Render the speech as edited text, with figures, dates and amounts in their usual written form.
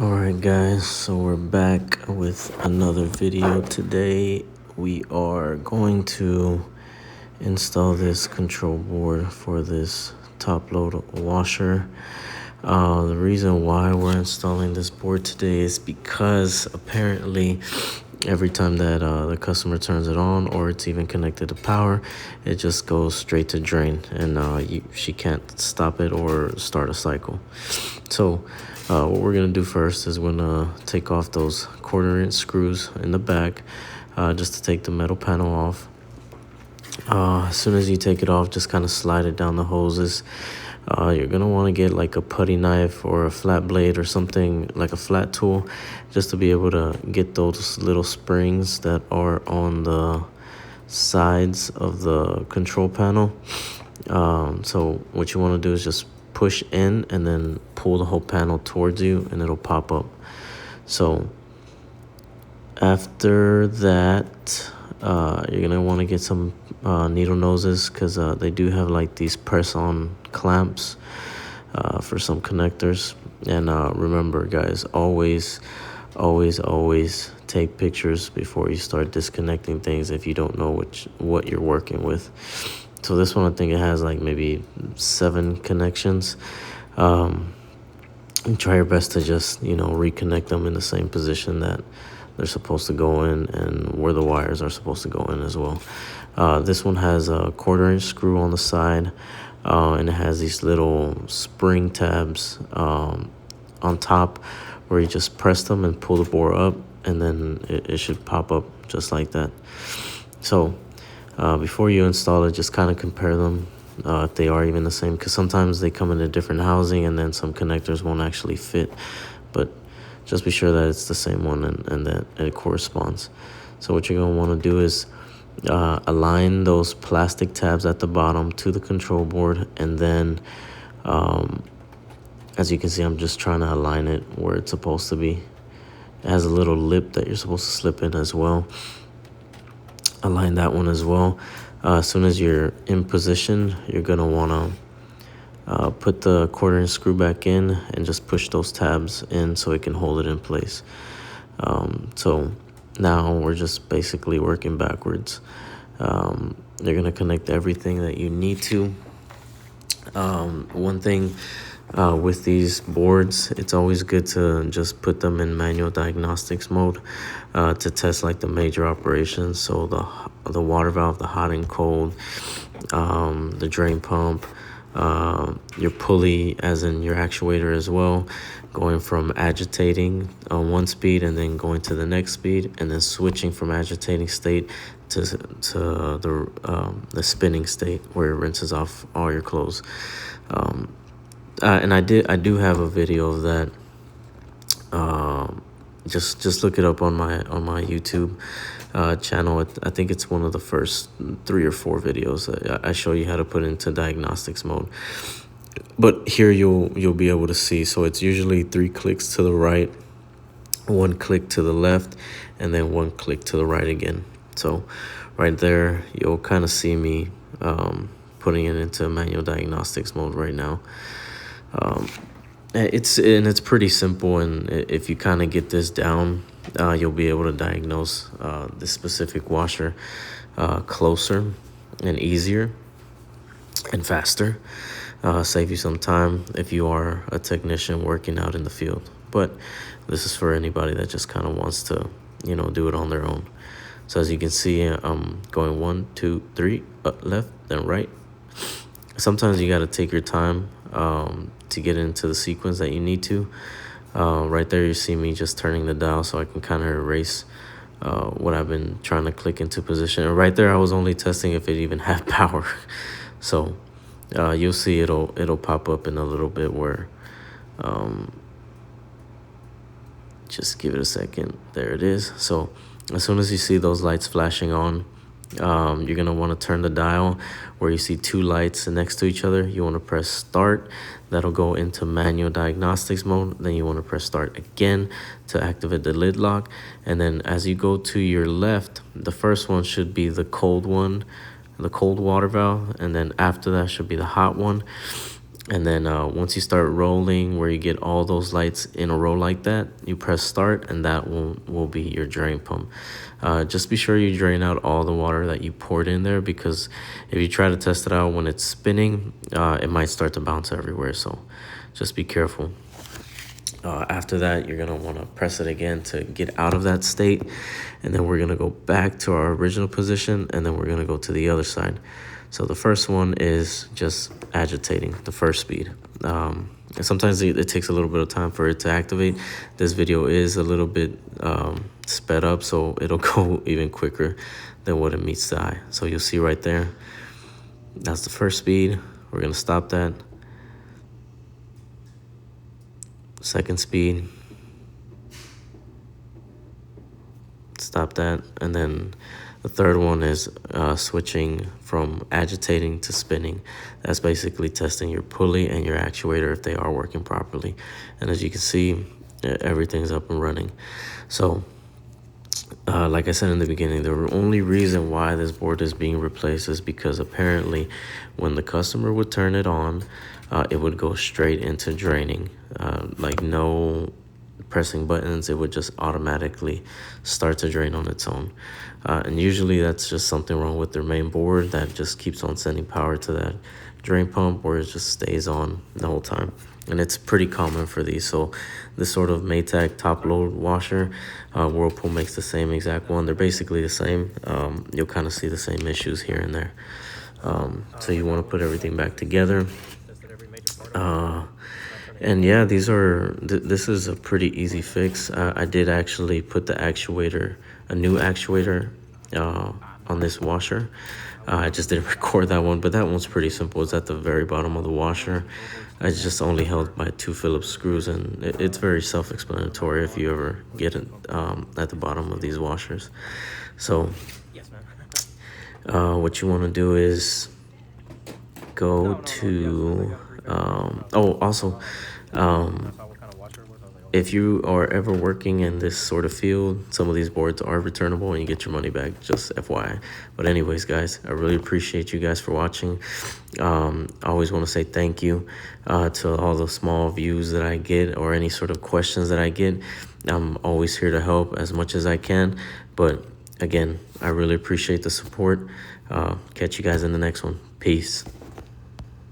Alright guys, so we're back with another video. Today we are going to install this control board for this top load washer. The reason why we're installing this board today is because apparently every time that the customer turns it on or it's even connected to power, it just goes straight to drain, and she can't stop it or start a cycle. So what we're gonna do first is we're gonna take off those 1/4" screws in the back, just to take the metal panel off. As soon as you take it off, just kind of slide it down the hoses. You're gonna want to get like a putty knife or a flat blade or something like a flat tool, just to be able to get those little springs that are on the sides of the control panel. So what you want to do is just push in and then pull the whole panel towards you, and it'll pop up. So after that, you're gonna want to get some needle noses, because they do have like these press-on clamps for some connectors. And remember guys, always take pictures before you start disconnecting things if you don't know what you're working with. So this one, I think it has like maybe 7 connections. And try your best to just, reconnect them in the same position that they're supposed to go in, and where the wires are supposed to go in as well. This one has a 1/4" screw on the side, and it has these little spring tabs on top, where you just press them and pull the board up, and then it should pop up just like that. So before you install it, just kind of compare them, if they are even the same, because sometimes they come in a different housing and then some connectors won't actually fit. But just be sure that it's the same one and that it corresponds. So what you're going to want to do is align those plastic tabs at the bottom to the control board, and then as you can see, I'm just trying to align it where it's supposed to be. It has a little lip that you're supposed to slip in as well. Align that one as well. As soon as you're in position, you're going to want to put the 1/4" screw back in and just push those tabs in so it can hold it in place. So now we're just basically working backwards. You're going to connect everything that you need to. One thing with these boards, it's always good to just put them in manual diagnostics mode to test like the major operations. So the water valve, the hot and cold, the drain pump, your pulley, as in your actuator as well, going from agitating on one speed and then going to the next speed, and then switching from agitating state to the spinning state, where it rinses off all your clothes. And I do have a video of that. Just look it up on my YouTube channel. I think it's one of the first 3 or 4 videos. I show you how to put it into diagnostics mode. But here you'll be able to see. So it's usually 3 clicks to the right, 1 click to the left, and then 1 click to the right again. So right there, you'll kind of see me putting it into manual diagnostics mode right now. It's pretty simple, and if you kind of get this down, you'll be able to diagnose this specific washer closer and easier and faster. Save you some time if you are a technician working out in the field. But this is for anybody that just kind of wants to, do it on their own. So as you can see, I'm going 1, 2, 3, up, left, then right. Sometimes you got to take your time to get into the sequence that you need to. Right there, you see me just turning the dial so I can kind of erase what I've been trying to click into position. And right there, I was only testing if it even had power. So you'll see it'll pop up in a little bit, where just give it a second. There it is. So as soon as you see those lights flashing on, you're going to want to turn the dial where you see 2 lights next to each other. You want to press start. That'll go into manual diagnostics mode. Then you want to press start again to activate the lid lock. And then as you go to your left, the first one should be the cold one, the cold water valve. And then after that should be the hot one. And then once you start rolling, where you get all those lights in a row like that, you press start, and that will be your drain pump. Just be sure you drain out all the water that you poured in there, because if you try to test it out when it's spinning, it might start to bounce everywhere. So just be careful. After that, you're going to want to press it again to get out of that state. And then we're going to go back to our original position, and then we're going to go to the other side. So the first one is just agitating, the first speed. And sometimes it takes a little bit of time for it to activate. This video is a little bit sped up, so it'll go even quicker than what it meets the eye. So you'll see right there, that's the first speed. We're going to stop that. Second speed. Stop that. And then the third one is switching from agitating to spinning. That's basically testing your pulley and your actuator if they are working properly. And as you can see, everything's up and running. So like I said in the beginning, the only reason why this board is being replaced is because apparently when the customer would turn it on, it would go straight into draining. Like no pressing buttons, it would just automatically start to drain on its own. And usually that's just something wrong with their main board that just keeps on sending power to that drain pump, or it just stays on the whole time. And it's pretty common for these. So this sort of Maytag top load washer, Whirlpool makes the same exact one. They're basically the same. You'll kind of see the same issues here and there. So you want to put everything back together. And yeah, this is a pretty easy fix. I did actually put the actuator, a new actuator on this washer. I just didn't record that one, but that one's pretty simple. It's at the very bottom of the washer. I just only held by 2 Phillips screws, and it's very self-explanatory if you ever get it at the bottom of these washers. So what you want to do is go to if you are ever working in this sort of field, some of these boards are returnable and you get your money back, just FYI. But anyways, guys, I really appreciate you guys for watching. I always want to say thank you to all the small views that I get, or any sort of questions that I get. I'm always here to help as much as I can. But again, I really appreciate the support. Catch you guys in the next one. Peace.